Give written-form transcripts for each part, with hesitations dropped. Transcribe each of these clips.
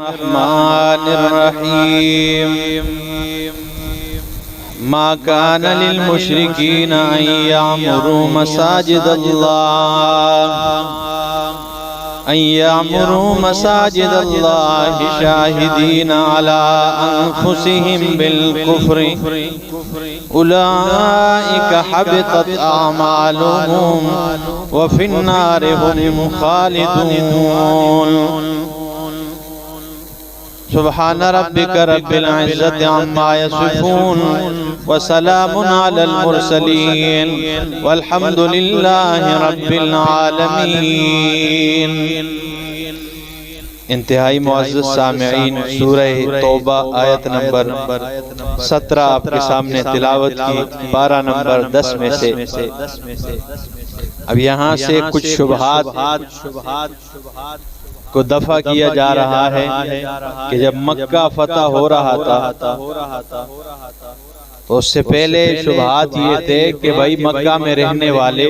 الرحمن الرحيم ما كان للمشركين أن يعمروا مساجد الله شاهدين على أنفسهم بالكفر أولئك حبطت أعمالهم وفي النار هم خالدون سبحان ربك رب العزة عما يصفون وسلام على المرسلين والحمد لله رب العالمين۔ انتہائی معزز سامعین، سورہ توبہ آیت نمبر 17 آپ کے سامنے تلاوت کی، پارہ نمبر 10 میں سے۔ اب یہاں سے کچھ شبہات کو دفع کیا جا رہا ہے کہ جب مکہ فتح ہو رہا تھا تو اس سے پہلے شبہات یہ تھے کہ بھائی مکہ میں رہنے والے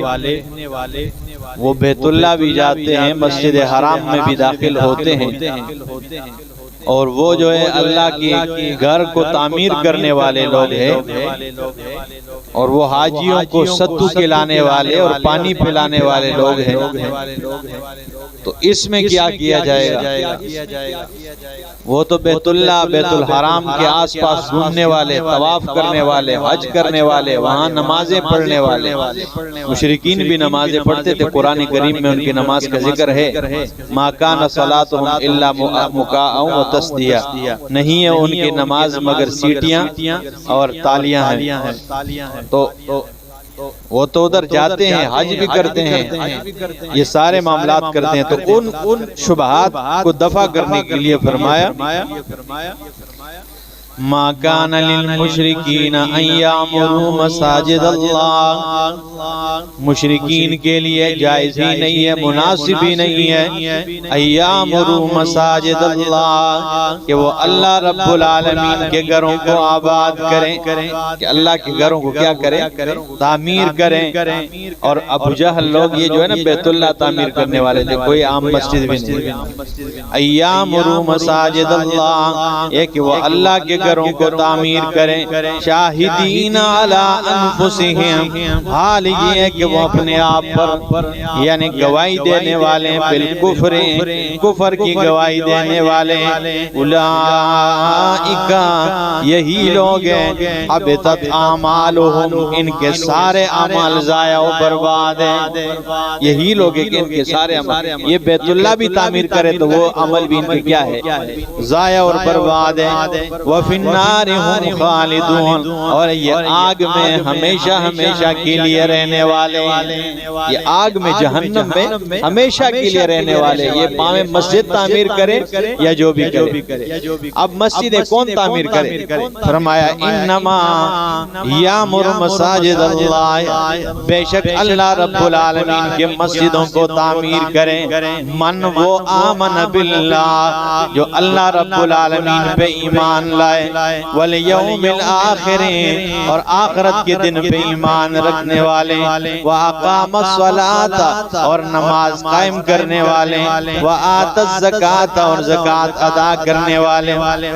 وہ بیت اللہ بھی جاتے ہیں، مسجد حرام میں بھی داخل ہوتے ہیں، اور وہ جو ہے اللہ کی گھر کو تعمیر کرنے والے لوگ ہیں، اور وہ حاجیوں کو ستو کھلانے والے اور پانی پلانے والے لوگ ہیں۔ تو اس میں کیا کیا جائے گا؟ وہ تو بیت اللہ بیت الحرام کے آس پاس گھومنے والے، طواف کرنے والے، حج کرنے والے، وہاں نمازیں پڑھنے والے، مشرکین بھی نمازیں پڑھتے تھے، قرآن کریم میں ان کی نماز کا ذکر ہے، ما کان صلاتهم الا مکاء و تصدیہ، نہیں ہے ان کی نماز مگر سیٹیاں اور تالیاں ہیں۔ تو وہ تو ادھر جاتے ہیں، حج بھی کرتے ہیں، یہ سارے معاملات کرتے ہیں۔ تو ان شبہات کو دفع کرنے کے لیے فرمایا ما کان للمشرکین ان یعمروا مساجد اللہ، مشرکین کے لیے جائز ہی نہیں ہے، مناسب ہی نہیں ہے ان یعمروا مساجد اللہ، کہ وہ اللہ رب العالمین کے گھروں کو آباد کریں، کہ اللہ کے گھروں کو کیا کریں؟ تعمیر کریں۔ اور ابو جہل لوگ یہ جو ہے نا بیت اللہ تعمیر کرنے والے تھے، کوئی عام مسجد بھی نہیں۔ ان یعمروا مساجد اللہ، یہ کہ وہ اللہ کے گھروں کو تعمیر کریں، شاہدین علی انفسہم، حال یہ ہے کہ وہ اپنے آپ پر یعنی گواہی دینے والے ہیں، بالکفر، کفر کی گواہی دینے والے ہیں۔ اولئک، یہی لوگ ہیں، حبطت اعمالہم، ان کے سارے اعمال ضائع و برباد ہیں۔ یہی لوگ ہیں کہ ان کے سارے عمل، یہ بیت اللہ بھی تعمیر کرے تو وہ عمل بھی ان کے کیا ہے؟ ضائع اور برباد ہیں۔ وفی النار ہم خالدون، اور یہ آگ میں ہمیشہ ہمیشہ کے لیے رہنے والے، یہ آگ میں جہنم میں ہمیشہ کے لیے رہنے والے۔ یہ پاویں مسجد تعمیر کرے یا جو بھی کرے۔ اب مسجد کون تعمیر کرے؟ فرمایا انما یامر مساجد اللہ، بے شک اللہ رب العالمین کے مسجدوں کو تعمیر کریں من وہ آمن باللہ، جو اللہ رب العالمین پہ ایمان لائے، والیوم الآخر، اور آخرت کے دن پہ ایمان رکھنے والے، وَأَقَامَ الصَّلَاةَ، اور نماز قائم کرنے والے، وَآتَ الزَّكَاةَ، اور زکوٰۃ ادا کرنے والے،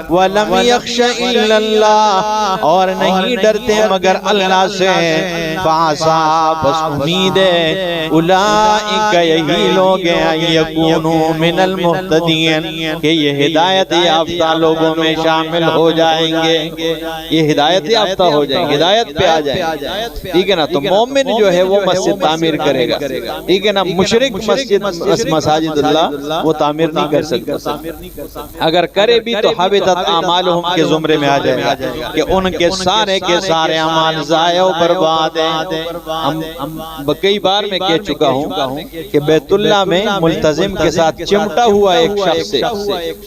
وَلَمْ يَخْشَ إِلَّا اللَّهَ، اور نہیں ڈرتے مگر اللہ سے، فَعَسَىٰ، بس امید ہے، اولئک، یہی لوگ ہیں، ان یکونوا من المہتدین، کہ یہ ہدایت یافتہ لوگوں میں شامل ہو جائیں گے، یہ ہدایت یافتہ ہو جائیں گے، ہدایت پہ آ جائیں گے، ٹھیک ہے نا۔ تو مومن جو ہے وہ مسجد تعمیر کرے گا، ٹھیک ہے نا۔ مشرک مساجد اللہ وہ تعمیر نہیں کر سکتا، اگر کرے بھی تو حبطت اعمالہم کے زمرے میں آ جائے گا، کہ ان کے سارے اعمال ضائع و برباد ہیں۔ ہم کئی بار میں کہہ چکا ہوں کہ بیت اللہ میں ملتزم کے ساتھ چمٹا ہوا ایک شخص ہے،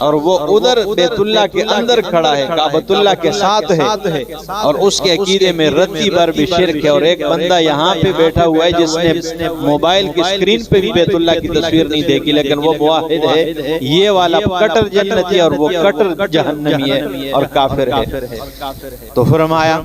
اور وہ ادھر بیت اللہ کے اندر کھڑا ہے، کعبۃ اللہ کے ساتھ ہے اور اس کے عقیدے میں رتی بھر بھی شرک ہے، اور ایک بندہ یہاں پہ بیٹھا ہوا ہے جس نے موبائل کی اسکرین پہ بھی بیت اللہ کی تصویر نہیں دیکھی، لیکن وہ موحد ہے، یہ والا کٹر جنتی اور وہ کٹر جہنمی ہے اور کافر ہے۔ تو فرمایا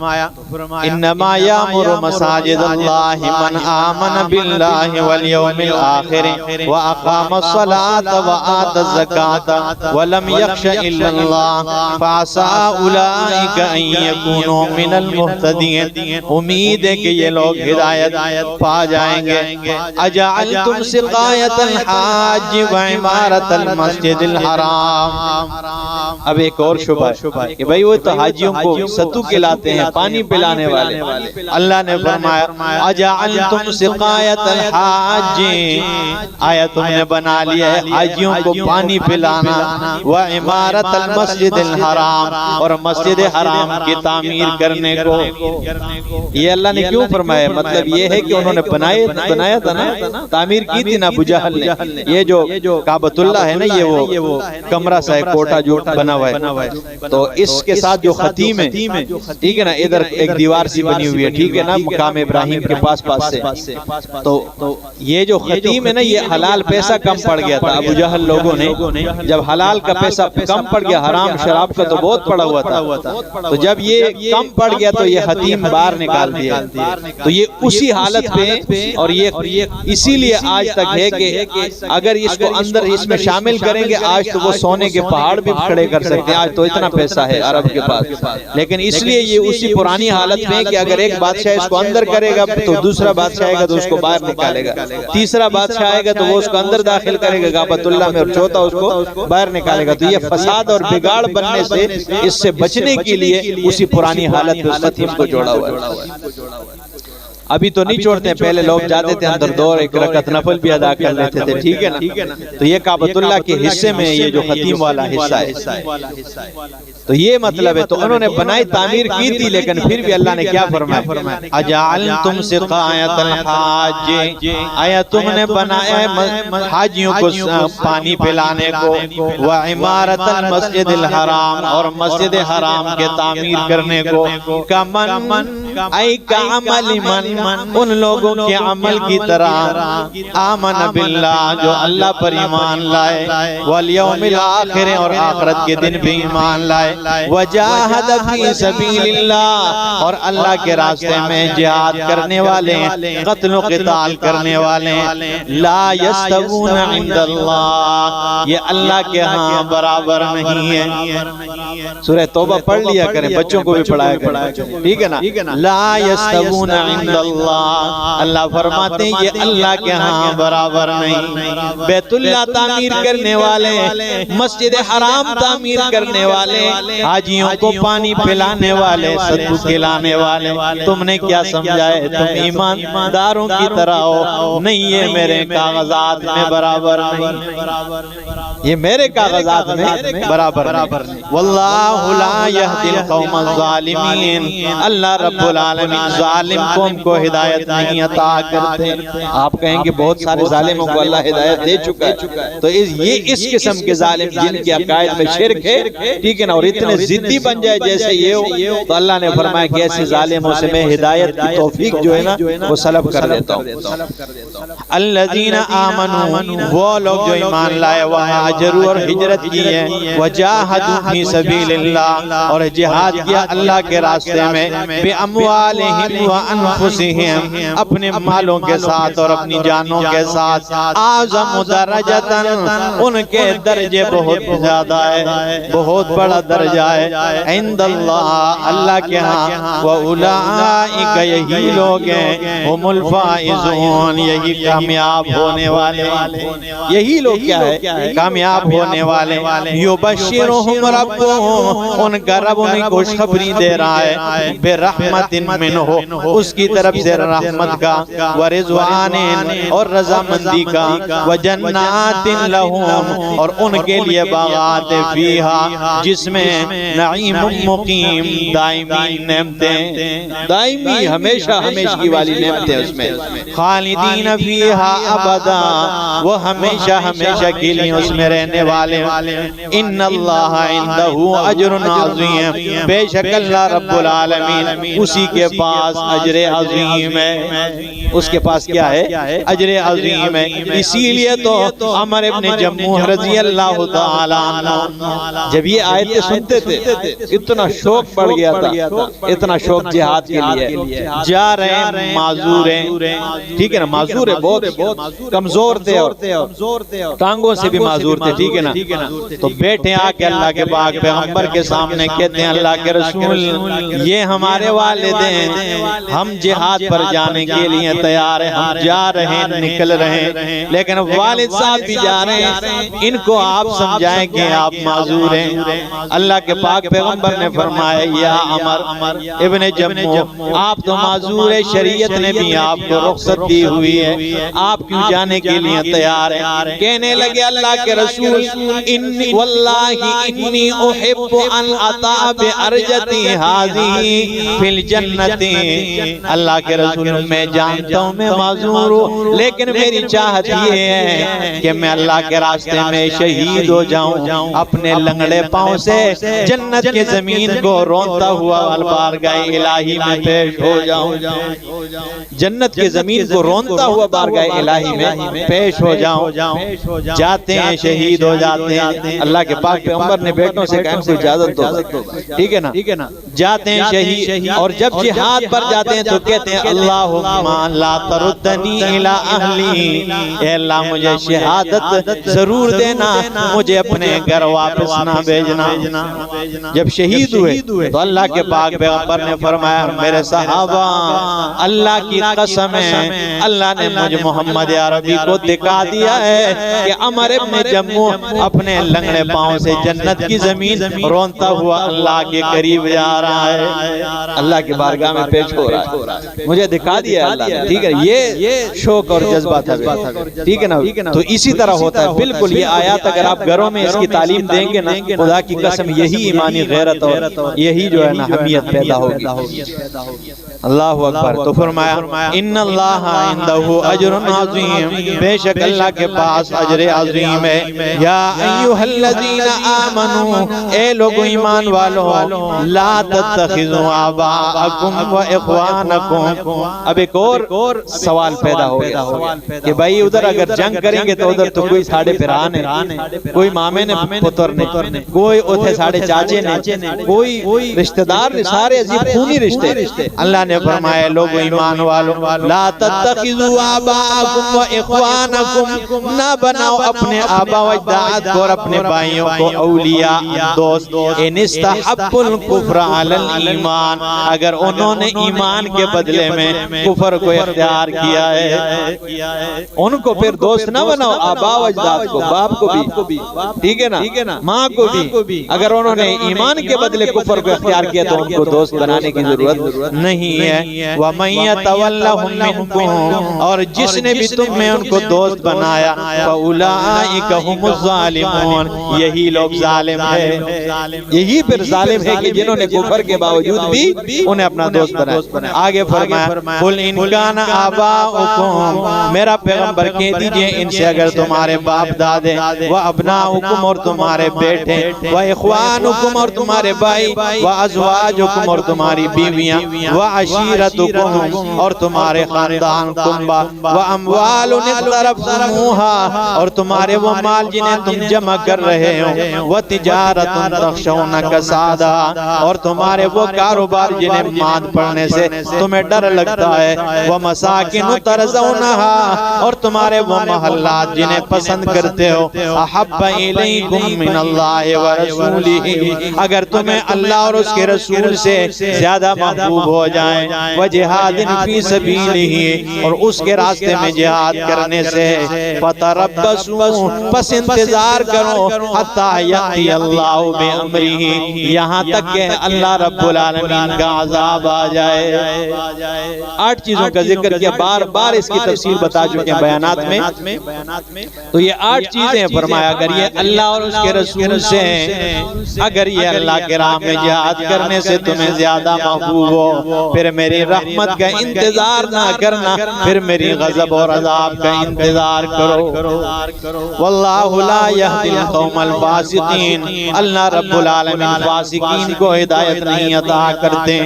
انما یامر مساجد اللہ من آمن باللہ والیوم الآخر واقام الصلاة وآت الزکاة ولم یخش الا اللہ فعسى اولئک ان یکونوا من المہتدین۔ امید ہے کہ یہ لوگ ہدایت پا جائیں گے۔ اجعلتم سقایت الحاج وعمارت المسجد الحرام۔ اب ایک اور شبہ ہے کہ بھئی وہ تو حاجیوں کو ستو کھلاتے ہیں، پانی پلانے والے۔ اللہ نے فرمایا اجعلتم سقایت الحاج، آیا تم نے بنا لیا ہے حاجیوں کو پانی پلانا، وعمارت المسجد الحرام، اور مسجد حرام کی تعمیر کرنے کو۔ یہ اللہ نے کیوں فرمایا؟ مطلب یہ ہے کہ انہوں نے بنایا تھا نا، تعمیر کی تھی نا ابو جہل نے۔ یہ جو کعبۃ اللہ ہے نا، یہ وہ کمرہ سا ہے، کوٹا جو بنا ہوا ہے، تو اس کے ساتھ جو ختیم ہے، ٹھیک ہے نا، ادھر ایک دیوار سی بنی ہوئی ہے، ٹھیک ہے نا، مقام ابراہیم کے پاس سے۔ تو یہ جو ختیم ہے نا، یہ حلال پیسہ کم پڑ گیا تھا ابو جہل لوگوں نے، جب حلال کا پیسہ کم پڑ گیا، حرام شراب کا تو بہت پڑا ہوا تھا، تو جب یہ کم پڑ گیا تو یہ ختیم باہر نکال دیا۔ تو یہ اسی حالت پہ، اور یہ اسی لیے آج تک ہے کہ اگر اس کو اندر اس میں شامل کریں گے، آج تو وہ سونے کے پہاڑ بھی کھڑے کر سکتے ہیں، آج تو اتنا پیسہ ہے عرب کے پاس، لیکن اس لیے یہ اسی پرانی حالت میں کہ اگر ایک بادشاہ اس کو اندر کرے گا تو دوسرا بادشاہ آئے گا تو اس کو باہر نکالے گا، تیسرا بادشاہ آئے گا تو وہ اس کو اندر داخل کرے گا کعبۃ اللہ میں، اور چوتھا اس کو باہر نکالے گا۔ تو یہ فساد اور بگاڑ بننے سے، اس سے بچنے کے لیے اسی پرانی حالت میں ختم کو جوڑا ہوا ہے۔ ابھی تو نہیں چھوڑتے ہیں، پہلے لوگ جاتے تھے اندر دور ایک رکعت نفل بھی ادا کر لیتے تھے، ٹھیک ہے نا۔ تو یہ کعبۃ اللہ کے حصے میں یہ جو ختیم والا حصہ ہے، تو یہ مطلب ہے، تو انہوں نے بنائی تعمیر کی تھی، لیکن پھر بھی اللہ نے کیا فرمایا؟ اجعلتم سقایت الحاج، آیا تم نے بنایا حاجیوں کو پانی پلانے کو، وعمارت المسجد الحرام، اور مسجد حرام کے تعمیر کرنے کو، کمن ای کعمل من، ان لوگوں کے عمل کی طرح، آمن باللہ، جو اللہ پر ایمان لائے، والیوم الآخر، اور آخرت کے دن بھی ایمان لائے، وجاہد فی سبیل اللہ، اور اللہ کے راستے میں جہاد کرنے والے، قتل و قتال کرنے والے، لا یستوون عند اللہ، یہ اللہ کے ہاں برابر نہیں ہے۔ سورہ توبہ پڑھ لیا کریں، بچوں کو بھی پڑھایا کریں، ٹھیک ہے نا۔ لا یستوون عند اللہ، اللہ فرماتے ہیں یہ اللہ کے ہاں برابر نہیں۔ بیت اللہ تعمیر کرنے والے، مسجد حرام تعمیر کرنے والے، حاجیوں کو پانی پلانے والے، ستو کھلانے والے، تم نے کیا سمجھا ہے تم ایمانداروں کی طرح ہو؟ نہیں، یہ میرے کاغذات میں برابر نہیں، یہ میرے کاغذات میں برابر نہیں۔ واللہ لا یہدی القوم الظالمین، اللہ رب العالمین ظالم قوم کو ہدایت نہیں عطا کرتے۔ آپ کہیں گے بہت سارے ظالموں کو اللہ ہدایت دے چکا ہے، تو یہ اس قسم کے ظالم جن کے عقائد میں شرک ہے، ٹھیک ہے نا، اور اتنے ضدی بن جائے جیسے یہ ہو، تو اللہ نے فرمایا کہ ایسے ظالموں سے میں ہدایت کی توفیق جو ہے نا وہ سلب کر دیتا ہوں۔ الذین آمنوا، وہ لوگ جو ایمان لائے، وہاجروا، اور ہجرت کی ہے، وجاہدوا فی سبیل اللہ، اور جہاد کیا اللہ کے راستے میں، باموالہم وانفسہم، اپنے مالوں کے ساتھ اور اپنی جانوں کے ساتھ، اعظم درجتاً، ان کے درجے بہت زیادہ ہے، بہت بڑا درجہ ہے، عند اللہ، اللہ کے ہاں، وَأُولَئِكَ، یہی لوگ ہیں، ہم الفائزون، یہی کامیاب ہونے والے، یہی لوگ کیا ہے؟ کامیاب ہونے والے۔ یبشرہم ربہم، ان کا رب انہیں خوشخبری دے رہا ہے، برحمت منہ، اس کی طرف سے رحمت کا، ورضوان، اور رضامندی کا، وجنات لہم، اور ان کے لیے باغات فیہا، جس میں نعیم مقیم، دائمی نعمتیں، دائمی ہمیشہ ہمیشگی والی نعمتیں اس میں، خالدین فیہا ابدا، وہ ہمیشہ ہمیشہ کے لیے اس میں میں رہنے والے ان اللہ عندہ اجر عظیم، بے شک اللہ رب العالمین اسی کے پاس اجر عظیم ہے، اس کے پاس کیا ہے؟ اجر عظیم ہے۔ اسی لیے تو عمر ابن جموح رضی اللہ تعالی عنہ جب یہ آیتیں سنتے تھے اتنا شوق بڑھ گیا تھا، اتنا شوق جہاد کے لیے، جا رہے ہیں معذور ہیں، ٹھیک ہے نا، معذور ہے، بہت کمزور تھے اور ٹانگوں سے بھی معذور تھے، ٹھیک ہے نا، تو بیٹھے آ کے اللہ کے پاک پیغمبر کے سامنے کہتے ہیں اللہ کے رسول یہ ہمارے والدین، ہم جہاد پر جانے کے لیے تیار ہیں، ہم جا رہے ہیں، نکل رہے ہیں، لیکن والد صاحب بھی جا رہے ہیں، ان کو آپ سمجھائیں کہ آپ معذور ہیں۔ اللہ کے پاک پیغمبر نے فرمایا یا عمر ابن جموح آپ تو معذور ہے، شریعت نے بھی آپ کو رخصت دی ہوئی ہے، آپ کیوں جانے کے لیے تیار ہیں؟ کہنے لگے اللہ کے رسول واللہ انی احب ان اطاع بارجتی هذه فی الجنت، اللہ کے رسول میں جانتا ہوں میں معذور ہوں، لیکن میری چاہت یہ ہے کہ میں اللہ کے راستے میں شہید ہو جاؤں، اپنے لنگڑے پاؤں سے جنت کی زمین کو رونتا ہوا بارگاہ الہی میں پیش ہو جاؤں، جنت کی زمین کو رونتا ہوا بارگاہ الہی میں پیش ہو جاؤں۔ جاتے ہیں، شہید ہو جاتے ہیں، اللہ کے پاک پیغمبر نے بیٹوں سے کہا کو اجازت دو، ٹھیک ہے نا، جاتے ہیں شہید، اور جب جہاد پر جاتے ہیں تو کہتے ہیں اللہم لا تردنی الی اہلی، اے اللہ مجھے شہادت ضرور دینا، مجھے اپنے گھر واپس نہ بھیجنا۔ جب شہید ہوئے تو اللہ کے پاک پیغمبر نے فرمایا میرے صحابہ اللہ کی قسم ہے اللہ نے مجھ محمد عربی کو دکھا دیا ہے کہ عمر ابن جموح اپنے لنگڑے پاؤں سے جنت کی زمین رونتا ہوا اللہ کے قریب جا رہا ہے، اللہ کی بارگاہ میں پیش ہو رہا ہے، مجھے دکھا دیا ہے اللہ نے، ٹھیک ہے، یہ شوق اور جذبہ تھا، ٹھیک ہے نا۔ تو اسی طرح ہوتا ہے بالکل یہ آیات اگر آپ گھروں میں اس کی تعلیم دیں گے نا، خدا کی قسم یہی ایمانی غیرت اور یہی جو ہے نا حمیت پیدا ہوگی۔ اللہ اکبر۔ تو فرمایا ان اللہ عنده اجر عظیم، بے شک اللہ کے پاس اجر عظیم ہے۔ یا ایھا الذین آمنوا، اے لوگو ایمان والو، لا تتخذوا آباءکم و اخوانکم۔ اب ایک اور سوال پیدا ہو گیا کہ بھائی ادھر اگر جنگ کریں گے تو ادھر تو کوئی ساڑھے پھران ہے، کوئی مامے نے پتر نے، کوئی اتھے ساڑھے چاچے نے، کوئی رشتہ دار نے، سارے عزیز خونی رشتے۔ اللہ نے فرمایا لوگو ایمان والو لا تتخذوا آباءکم و اخوانکم، نہ بناؤ اپنے آبا و اجداد کو اور اپنے بھائیوں کو اولیاء دوست، ان استحبوا الکفر علی الایمان، اگر انہوں نے ایمان کے بدلے میں کفر کو اختیار کیا ہے، ان کو پھر دوست نہ بناؤ، آبا و اجداد کو، باپ کو بھی، ٹھیک ہے نا، ماں کو بھی، اگر انہوں نے ایمان کے بدلے کفر کو اختیار کیا تو ان کو دوست بنانے کی ضرورت نہیں ہے۔ وَمَن يَتَوَلَّهُم مِّنكُمْ، اور جس نے بھی تم میں ان کو دوست بنایا، فَأُولَٰئِكَ هُمُ الظَّالِمُونَ، یہی لوگ ظالم ہیں، یہی پھر ظالم ہے کہ جنہوں نے کفر کے باوجود بھی انہیں اپنا دوست بنایا۔ آگے فرمایا قُلْ إِن كَانَ آبَاؤُكُمْ، میرا پیغمبر کہہ دیجئے ان سے اگر تمہارے باپ دادے، وَأَبْنَاؤُكُمْ اور تمہارے بیٹے، وَإِخْوَانُكُمْ اور تمہارے بھائی، وَأَزْوَاجُكُمْ اور تمہاری بیویاں، وَعَشِيرَتُكُمْ اور تمہارے خاندان کنبہ، وَأَمْوَالٌ اقْتَرَفْتُمُوهَا اور تمہارے وہ مال جنہیں تم جمع کر رہے ہو، وَتِجَارَةٌ تَخْشَوْنَ كَسَادَهَا اور تمہارے وہ کاروبار جنہیں ماند پڑنے سے تمہیں ڈر لگتا ہے، وَمَسَاكِنُ تَرْضَوْنَهَا اور تمہارے وہ محلات جنہیں پسند کرتے ہو، أَحَبَّ إِلَيْكُم مِّنَ اللَّهِ وَرَسُولِهِ اگر تمہیں اللہ اور اس کے رسول سے زیادہ محبوب ہو جائیں، وَجِهَادٍ فِي سَبِيلِهِ اور اس کے راستے میں جہاد کرنے سے، فَتَرَبَّصُوا پس انتظار کرو، حَتَّى يَأْتِيَ اللَّهُ بِأَمْرِهِ یہاں تک کہ اللہ رب العالمین کا عذاب آ جائے۔ 8 چیزوں کا ذکر کیا، بار بار اس کی تفصیل بتا چکے ہیں بیانات میں، تو یہ 8 چیزیں فرمایا اگر یہ اللہ اور اس کے رسول سے ہیں، اگر یہ اللہ کے راہ میں جہاد کرنے سے تمہیں زیادہ محبوب ہو، پھر میری رحمت کا انتظار نہ کرنا، پھر میری غضب اور عذاب کا انتظار کرو۔ واللہ واللہ لا یہدی القوم الفاسقین، اللہ رب العالمین فاسقین کو ہدایت نہیں عطا کرتے۔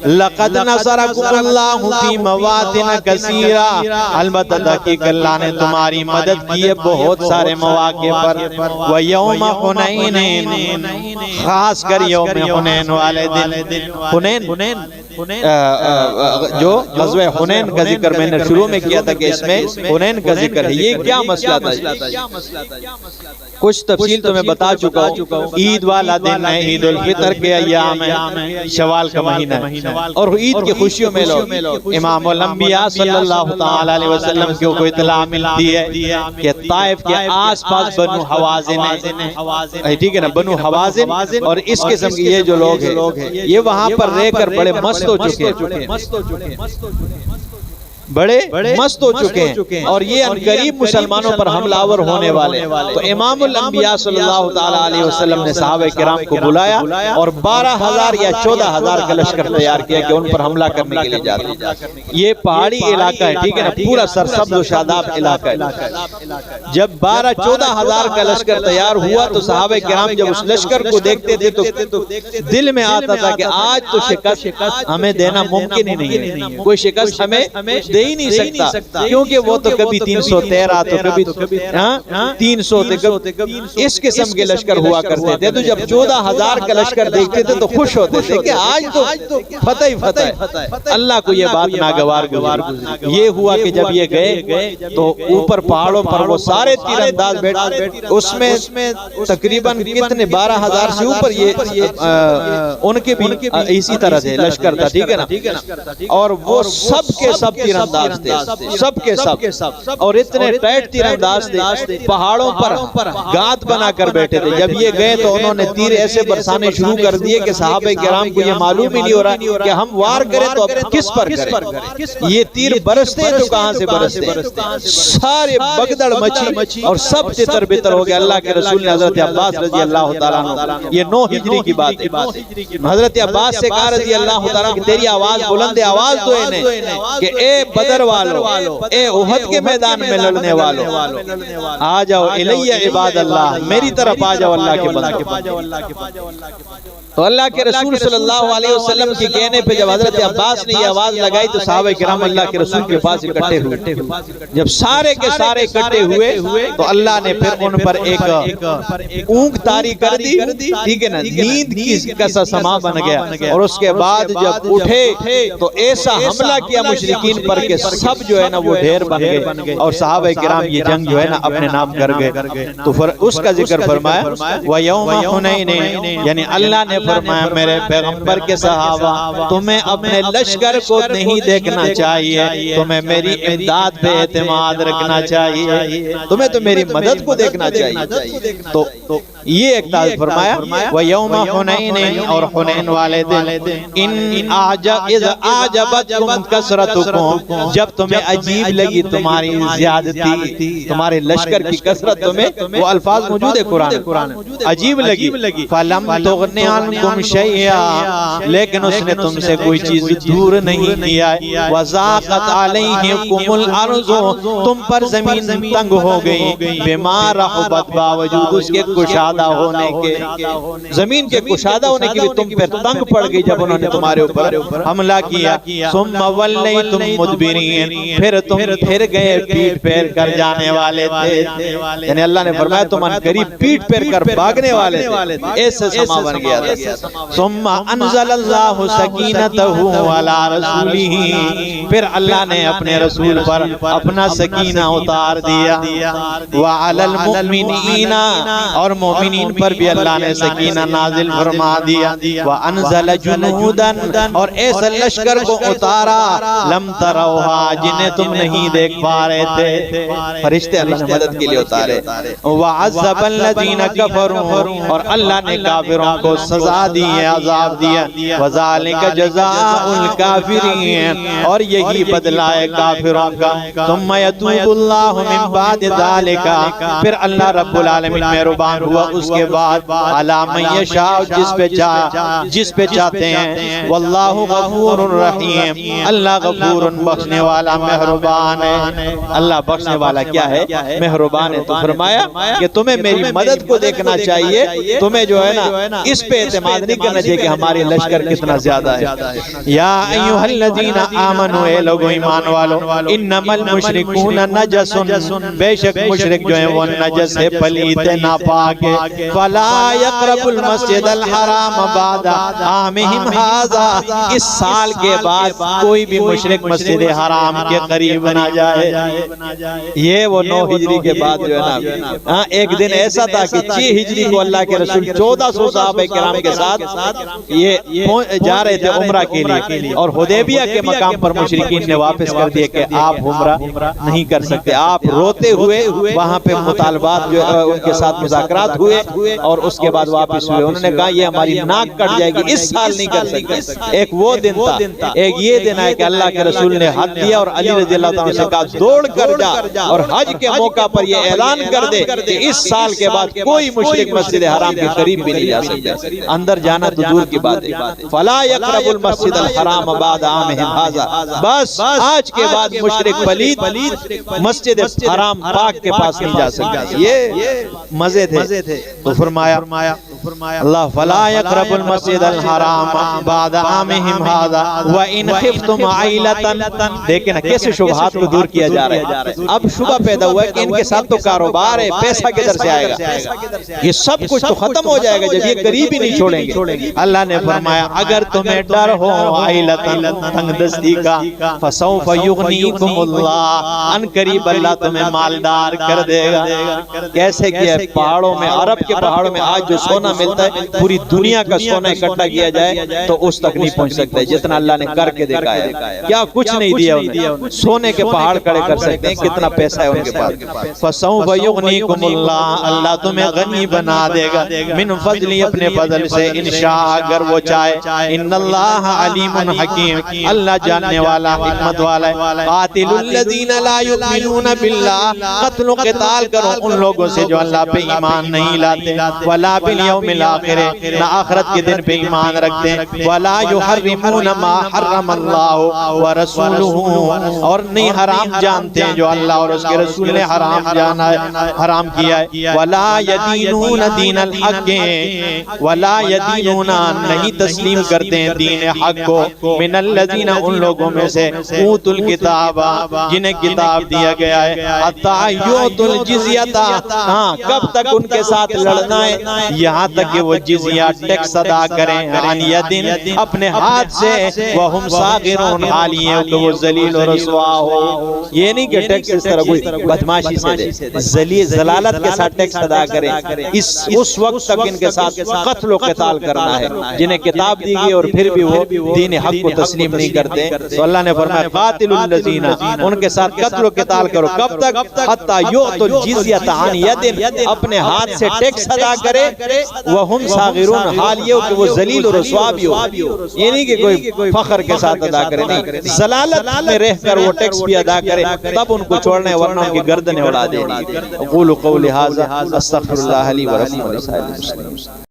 لقد نصرکم اللہ فی مواطن کثیرہ، البتہ تحقیق اللہ نے تمہاری مدد کی ہے بہت سارے مواقع پر۔ ویوم حنین، خاص کر یوم حنین والے دن، حنین جو غزوہ حنین کا ذکر میں نے شروع میں کیا تھا کہ اس میں حنین کا ذکر ہے، یہ کیا مسئلہ تھا؟ کچھ تفصیل تو میں بتا چکا ہوں۔ عید والا دن ہے، عید الفطر کے ایام ہے، شوال کا مہینہ ہے، اور عید کی خوشیوں میں لوگ امام الانبیاء صلی اللہ تعالی علیہ وسلم کو اطلاع ملتی ہے کہ طائف کے آس پاس بنو حوازن ہے، ٹھیک ہے نا، بنو حوازن اور اس قسم کے یہ جو لوگ ہیں یہ وہاں پر رہ کر بڑے مست ہو چکے ہیں، بڑے مست ہو چکے ہیں، اور یہ انقریب مسلمانوں پر حملہ آور ہونے والے۔ تو امام الانبیاء صلی اللہ تعالی علیہ وسلم نے صحابہ کرام کو بلایا اور 12,000 یا 14,000 کا لشکر تیار کیا کہ ان پر حملہ کرنے کے لیے جاتے۔ یہ پہاڑی علاقہ ہے، ٹھیک ہے نا، پورا سرسبز و شاداب علاقہ ہے۔ جب 12-14,000 کا لشکر تیار ہوا تو صحابہ کرام جب اس لشکر کو دیکھتے تھے تو دل میں آتا تھا کہ آج تو شکست ہمیں دینا ممکن ہی نہیں ہے، کوئی شکست ہمیں ہی نہیں سکتا، کیونکہ وہ تو کبھی 313 تو کبھی 300 تھے، اس قسم کے لشکر ہوا کرتے تھے۔ تو جب 14,000 کا لشکر دیکھتے تھے تو خوش ہوتے تھے کہ آج تو فتح ہی فتح ہے۔ اللہ کو یہ بات ناگوار گزری۔ یہ ہوا کہ جب یہ گئے تو اوپر پہاڑوں پر وہ سارے تیر انداز بیٹھے، اس میں تقریباً کتنے 12,000 سے اوپر یہ ان کے بھی اسی طرح سے لشکر تھا، ٹھیک ہے نا، اور وہ سب کے سب تیر انداز تھے، سب کے سب، اور اتنے ٹائٹ تیر انداز تھے، پہاڑوں پر گات بنا کر بیٹھے تھے۔ جب یہ گئے تو انہوں نے تیر ایسے برسانے شروع کر دیے کہ صحابہ کرام کو یہ معلوم ہی نہیں ہو رہا کہ ہم وار کریں تو اب کس پر کریں۔ یہ تیر برستے ہیں تو کہاں سے برستے ہیں، سارے بگدڑ مچی اور سب تتر بتر ہو گئے۔ اللہ کے رسول نے حضرت عباس رضی اللہ تعالیٰ عنہ، یہ 9 ہجری کی بات ہے، حضرت عباس سے کہا رضی اللہ تعالیٰ کہ تیری آواز بلند ہے، آواز دو انہیں کہ اے بدر والو، اے احد کے میدان میں لڑنے والو، آ جاؤ الیہ عباد اللہ، میری طرف آ جاؤ اللہ کے بندے۔ تو اللہ کے رسول صلی اللہ علیہ وسلم کے کہنے پہ جب حضرت عباس نے یہ آواز لگائی تو صحابہ کرام اللہ کے رسول کے پاس اکٹھے ہوئے۔ جب سارے کے سارے اکٹھے ہوئے تو اللہ نے پھر ان پر ایک اونگ طاری کر دی، ٹھیک ہے نا، نیند کا سا سما بن گیا، اور اس کے بعد جب اٹھے تو ایسا حملہ کیا مشرکین پر کہ سب جو ہے نا وہ ڈھیر بن گئے، اور صحابہ کرام یہ جنگ جو ہے نا اپنے نام کر گئے۔ تو پھر اس کا ذکر فرمایا وَيَوْمَ حُنَيْنٍ، یعنی اللہ نے فرمایا میرے پیغمبر کے صحابہ تمہیں اپنے لشکر کو نہیں دیکھنا چاہیے، تمہیں میری امداد پہ اعتماد رکھنا چاہیے، تمہیں تو میری مدد کو دیکھنا چاہیے۔ تو یہ ایک تعریف فرمایا وَيَوْمَ حُنَيْنٍ، اور حنین والے دن، اِذْ أَعْجَبَتْكُمْ کثرتکم، جب تمہیں عجیب لگی تمہاری زیادتی، تمہارے لشکر کی کثرت، تمہیں وہ الفاظ موجود ہے قرآن، عجیب لگی، فَلَمْ تُغْنِ عَنْكُمْ شَيْئًا، لیکن اس نے تم سے کوئی چیز دور نہیں کیا، وَضَاقَتْ عَلَيْكُمُ الْأَرْضُ، تم پر زمین تنگ ہو گئی، بِمَا رَحُبَتْ، باوجود اس کے کشادہ ہونے کے، زمین کے کشادہ ہونے کے لیے تم پر تنگ پڑ گئی جب انہوں نے تمہارے اوپر حملہ کیا۔ ثُمَّ وَلَّيْتُمْ مُدْبِرِينَ، پھر تم پھر گئے پیٹ پھیر کر جانے والے تھے، یعنی اللہ نے فرمایا تم ان قریب پیٹ پھیر کر بھاگنے والے تھے، ایسے سما بن گیا تھا۔ ثُمَّ أَنزَلَ اللَّهُ سَكِينَتَهُ عَلَى رَسُولِهِ، پھر اللہ نے اپنے رسول پر اپنا سکینہ اتار دیا، وَعَلَى الْمُؤْمِنِينَ، اور مومنین پر بھی اللہ نے سکینہ نازل فرما دیا، وَأَنزَلَ جُنُودًا، اور ایسا لشکر کو اتارا، لَمْ تَرَوْهَا، جنہیں تم نہیں دیکھ پا رہے تھے، فرشتے اللہ نے مدد کے لیے اتارے، وَعَذَّبَ الَّذِينَ كَفَرُوا، اور اللہ نے کافروں کو سزا دی ہے، عذاب دیا، وَذَلِكَ جَزَاءُ الْكَافِرِينَ، اور یہی بدلہ ہے کافروں کا، ثُمَّ يَتُوبُ اللَّهُ مِن بَعْدِ ذَلِكَ، پھر اللہ رب العالمین مہربان ہوا اس کے بعد علی من یشاء جس پہ چاہتے ہیں واللہ غفور رحیم اللہ غفور بخشنے والا مہربان ہے اللہ بخشنے والا کیا ہے مہربان ہے تو فرمایا کہ تمہیں میری مدد کو دیکھنا چاہیے تمہیں جو ہے نا اس پہ اعتماد نہیں کرنا چاہیے کہ ہماری لشکر کتنا زیادہ ہے یا ایھا الذین آمنوا اے لوگو ایمان والو انما المشرکون نجس بے شک مشرک جو ہیں وہ نجس ہے پلید ہے ناپاک ہے فلا یقرب المسجد الحرام بعد عامہم ھذا اس سال کے بعد کوئی بھی مشرک مسجد حرام کے قریب نہ جائے یہ وہ 9 ہجری کے بعد جو ہے نا ایک دن ایسا تھا کہ 6 ہجری کو اللہ کے رسول 1400 صحابہ کرام کے ساتھ یہ جا رہے تھے عمرہ کے لیے اور حدیبیہ کے مقام پر مشرکین نے واپس کر دیا کہ آپ عمرہ نہیں کر سکتے آپ روتے ہوئے وہاں پہ مطالبات جو ان کے ساتھ مذاکرات ہوئے اور اس کے بعد واپس ہوئے انہوں نے کہا یہ ہماری ناک کٹ جائے گی اس سال نہیں کر سکتے ایک وہ دن تھا ایک یہ دن ہے کہ اللہ کے رسول نے حد دیا اور علی رضی اللہ تعالیٰ سے کہا دوڑ کر جا اور حج کے موقع پر یہ اعلان کر دے کہ اس سال کے بعد کوئی مشرک مسجد حرام کے قریب بھی نہیں جا سکتا اندر جانا تو دور کی بات ہے فلا یقرب المسجد الحرام بعد عامہم ھذا بس آج کے بعد مشرک پلید مسجد حرام پاک کے پاس نہیں جا سکتا یہ مزے تھے تو فرمایا اللہ فلا یقرب المسجد الحرام بعد عامہم ھذا وان خفتم عیلۃ دیکھیں کیسے شبہات کو دور کیا جا رہا ہے اب شبہ پیدا ہوا ہے کہ ان کے ساتھ تو کاروبار ہے پیسہ کدھر سے آئے گا یہ سب کچھ تو ختم ہو جائے گا جب یہ قریب ہی نہیں چھوڑیں گے اللہ نے فرمایا اگر تمہیں ڈر ہو عیلۃ تنگ دستی کا فسوف یغنیکم اللہ ان قریب اللہ تمہیں مالدار کر دے گا کیسے کیا پہاڑوں میں عرب کے پہاڑوں میں آج جو سونا ملتا ہے پوری دنیا کا سونا اکٹھا کیا جائے تو اس تک نہیں پہنچ سکتا جتنا اللہ نے کر کے دکھایا کیا کچھ نہیں دیا انہیں سونے کے پہاڑ کھڑے کر سکتے ہیں کتنا پیسہ ہے ان کے پاس فسوف یغنیکم اللہ اللہ تمہیں غنی بنا دے گا من فضلی اپنے فضل سے انشاء اگر وہ چاہے ان اللہ علیم حکیم اللہ جاننے والا حکمت والا ہے قاتل الذین لا یؤمنون باللہ قتل و قتال کرو ان لوگوں سے جو اللہ پہ ایمان نہیں لاتے ولا بالیوم الآخر نہ آخرت کے دن پہ ایمان رکھتے ہیں ولا یحرمون ما حرم اللہ ورسولہ اور نہیں حرام جانتے ہیں جو اللہ اور اس کے رسول نے حرام جانا ہے حرام کیا ہے ولا یدینون دین الحق ولا یدینون نہیں تسلیم کرتے ہیں دین حق کو من الذین ان لوگوں میں سے اوت الکتاب جنہیں کتاب دیا گیا ہے حتی یؤت الجزیۃ ہاں کب تک ان کے ساتھ لڑنا ہے یہاں تک کہ وہ جزیہ ٹیکس ادا کریں عن یدن اپنے ہاتھ سے وہم صاغرون حال یہ کہ وہ ذلیل و رسوا ہو یہ نہیں کہ ٹیکس اس طرح کوئی بدماشی سے دے ذلالت کے ساتھ ٹیکس ادا کریں اس وقت تک ان کے ساتھ قتل و قتال کرنا ہے جنہیں کتاب دی گئی اور پھر بھی وہ دین حق کو تسلیم نہیں کرتے تو اللہ نے فرمایا قاتل الذین ان کے ساتھ قتل و قتال کرو کب تک حتی یؤت الجزیۃ عن یدن اپنے ہاتھ سے ٹیکس ادا کرے وہم صاغرون حال یہ کہ وہ ذلیل و رسوا بھی ہو یہ نہیں کہ کوئی فخر کے ساتھ ادا کرے نہیں ذلالت میں رہ کر وہ ٹیکس بھی ادا کرے تب ان کو چھوڑنے ورنہ ان کی گردنیں اڑا دیں اقول قولی ھذا استغفر اللہ لی ولکم ولسائر المسلمین